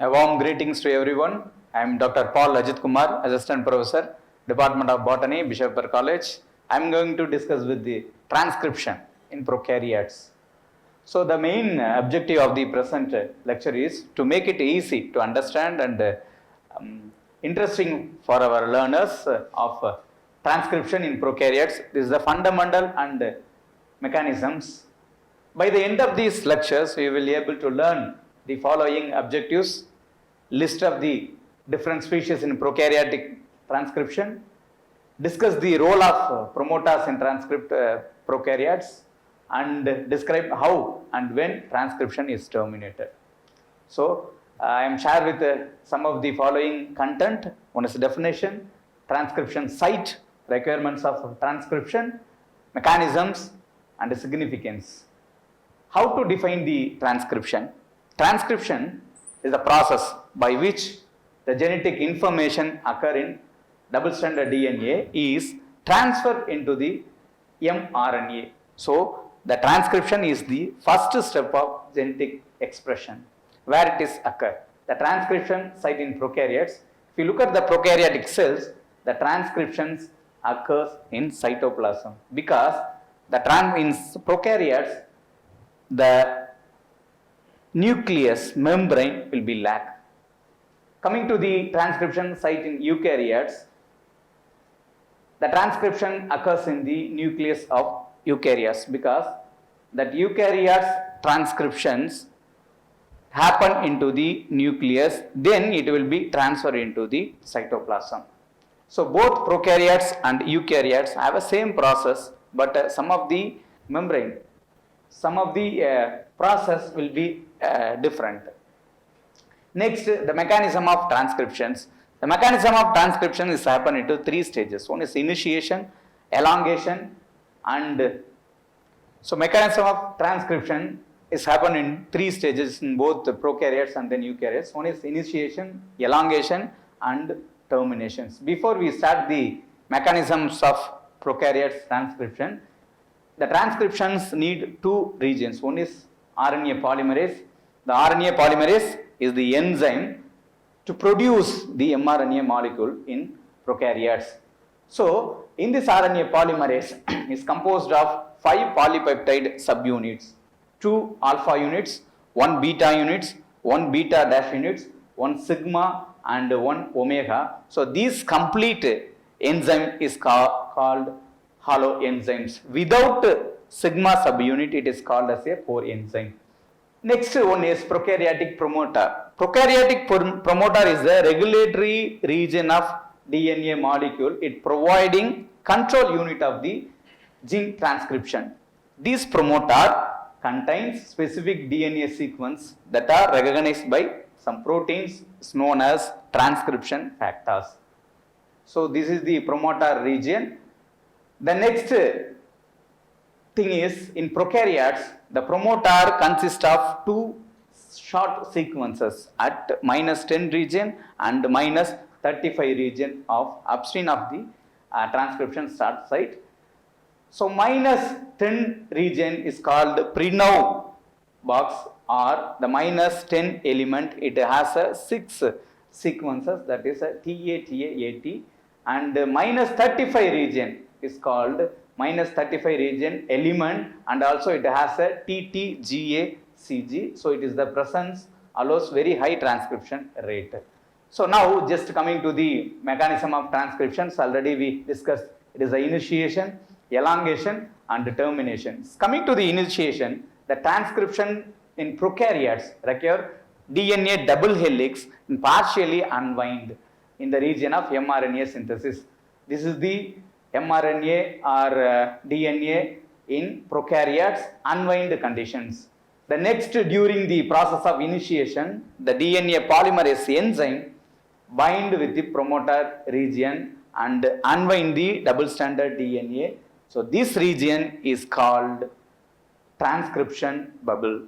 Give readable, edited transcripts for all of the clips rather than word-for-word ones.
A warm greetings to everyone. I am Dr.I.Paul Ajithkumar, Assistant Professor, Department of Botany, Bishopur College. I am going to discuss with the transcription in prokaryotes. So the main objective of the present lecture is to make it easy to understand and interesting for our learners of transcription in prokaryotes. This is the fundamental and mechanisms. By the end of these lectures, we will be able to learn the following objectives: list of the different species in prokaryotic transcription, discuss the role of promoters in prokaryotes, and describe how and when transcription is terminated. So, I am shared with some of the following content. One is definition, transcription site, requirements of transcription, mechanisms, and significance. How to define the transcription? Transcription is the process by which the genetic information occur in double-stranded DNA is transferred into the mRNA. So, the transcription is the first step of genetic expression where it is occur. The transcription site in prokaryotes, if you look at the prokaryotic cells, the transcriptions occurs in cytoplasm because in prokaryotes the nucleus membrane will be lack. Coming to the transcription site in eukaryotes, the transcription occurs in the nucleus of eukaryotes because that eukaryotes transcriptions happen into the nucleus, then it will be transferred into the cytoplasm. So both prokaryotes and eukaryotes have a same process, but some of the membrane, some of the process will be different. Next, the mechanism of transcriptions. The mechanism of transcription is happen into three stages. One is initiation, elongation, and so mechanism of transcription is happen in three stages in both the prokaryotes and then eukaryotes. One is initiation, elongation, and terminations. Before we start the mechanisms of prokaryotes transcription, the transcriptions need two regions. One is RNA polymerase. The RNA polymerase is the enzyme to produce the mRNA molecule in prokaryotes. So, in this RNA polymerase is composed of 5 polypeptide subunits, 2 alpha units, 1 beta units, 1 beta dash units, 1 sigma and 1 omega. So, these complete enzyme is called haloenzymes. Without sigma subunit, it is called as a coenzyme. Next one is prokaryotic promoter. Prokaryotic promoter is the regulatory region of DNA molecule. It providing control unit of the gene transcription. This promoter contains specific DNA sequence that are recognized by some proteins known as transcription factors. So this is the promoter region. The next thing is in prokaryotes, the promoter consists of two short sequences at -10 region and -35 region of upstream of the transcription start site. So -10 region is called prenuv box or the -10 element. It has 6 sequences, that is a TA, TA, AT, and -35 region is called -35 region element, and also it has a TT, GA, CG. So it is the presence allows very high transcription rate. So now just coming to the mechanism of transcriptions, already we discussed it is the initiation, elongation and termination. Coming to the initiation, the transcription in prokaryotes require DNA double helix and partially unwind in the region of mRNA synthesis. This is the mRNA or DNA in prokaryotes unwind conditions. The next, during the process of initiation, the DNA polymerase enzyme bind with the promoter region and unwind the double-stranded DNA. So this region is called transcription bubble.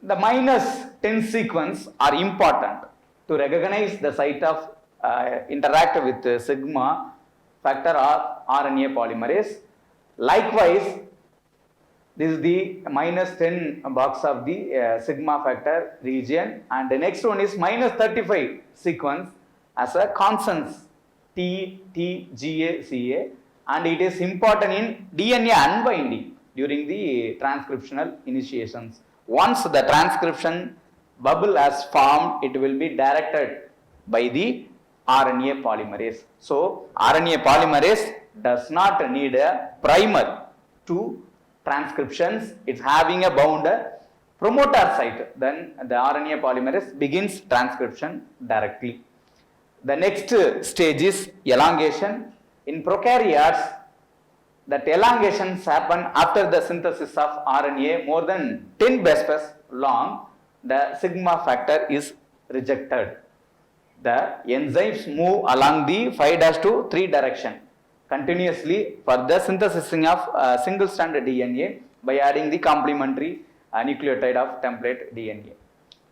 The -10 sequence are important to recognize the site of interact with the sigma factor or RNA polymerase. Likewise, This is the minus 10 box of the sigma factor region, and the next one is minus 35 sequence as a consonance T, T, G, A, C, A, and it is important in DNA unbinding during the transcriptional initiations. Once the transcription bubble has formed, it will be directed by the RNA polymerase. So RNA polymerase does not need a primer to transcriptions. It's having a bound promoter site. Then the RNA polymerase begins transcription directly. The next stage is elongation. In prokaryotes, that elongations happen after the synthesis of RNA more than 10 base pairs long. The sigma factor is rejected. The enzymes move along the 5' to 3 direction continuously for the synthesizing of single strand DNA by adding the complementary nucleotide of template DNA.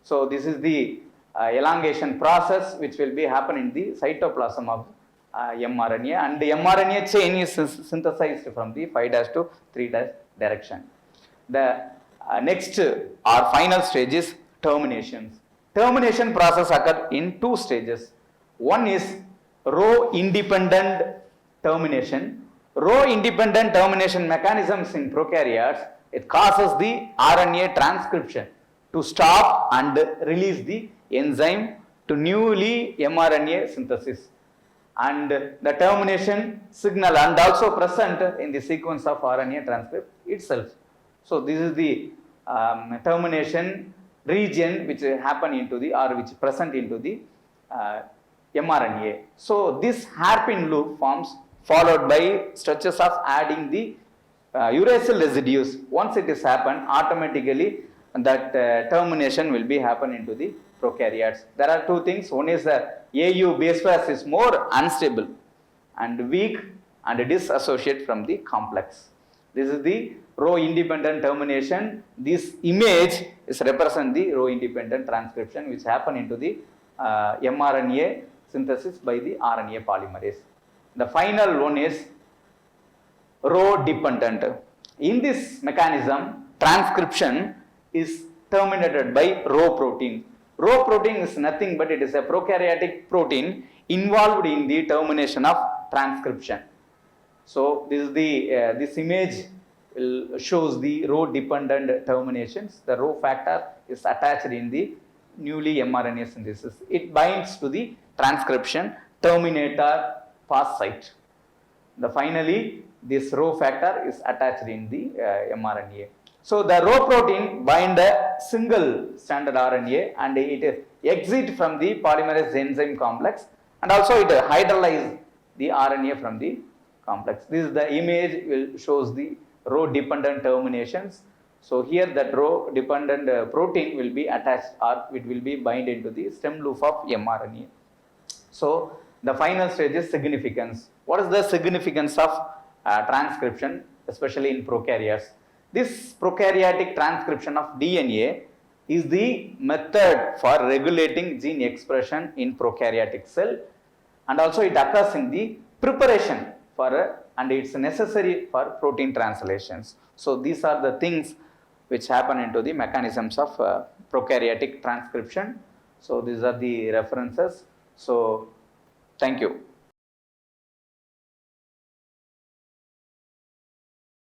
So this is the elongation process which will be happen in the cytoplasm of mRNA, and the mRNA chain is synthesized from the 5' to 3' direction. The next or final stage is terminations. Termination process occurs in 2 stages. One is row independent termination. Row independent termination mechanisms in prokaryotes, it causes the RNA transcription to stop and release the enzyme to newly mRNA synthesis, and the termination signal and also present in the sequence of RNA transcript itself. So this is the termination region which happen into the or which present into the mRNA. So this hairpin loop forms, followed by stretches of adding the uracil residues. Once it is happened, automatically that termination will be happen into the prokaryotes. There are 2 things. One is the AU base pairs is more unstable and weak and disassociate from the complex. This is the row independent termination. This image is represent the row independent transcription which happen into the mRNA synthesis by the RNA polymerase. The final one is row dependent. In this mechanism, transcription is terminated by row protein. Row protein is nothing but it is a prokaryotic protein involved in the termination of transcription. So this is the this image shows the row dependent terminations. The row factor is attached in the newly mRNA synthesis. It binds to the transcription terminator pass site. Finally, this row factor is attached in the mRNA. So the row protein bind a single stranded RNA and it exit from the polymerase enzyme complex, and also it hydrolyze the RNA from the complex. This is the image will shows the row dependent terminations. So here that row dependent protein will be attached or it will be bind into the stem loop of mRNA. So the final stage is significance. What is the significance of transcription, especially in prokaryotes? This prokaryotic transcription of DNA is the method for regulating gene expression in prokaryotic cell, and also it occurs in the preparation for and it's necessary for protein translations. So these are the things which happen into the mechanisms of prokaryotic transcription. So these are the references. So thank you.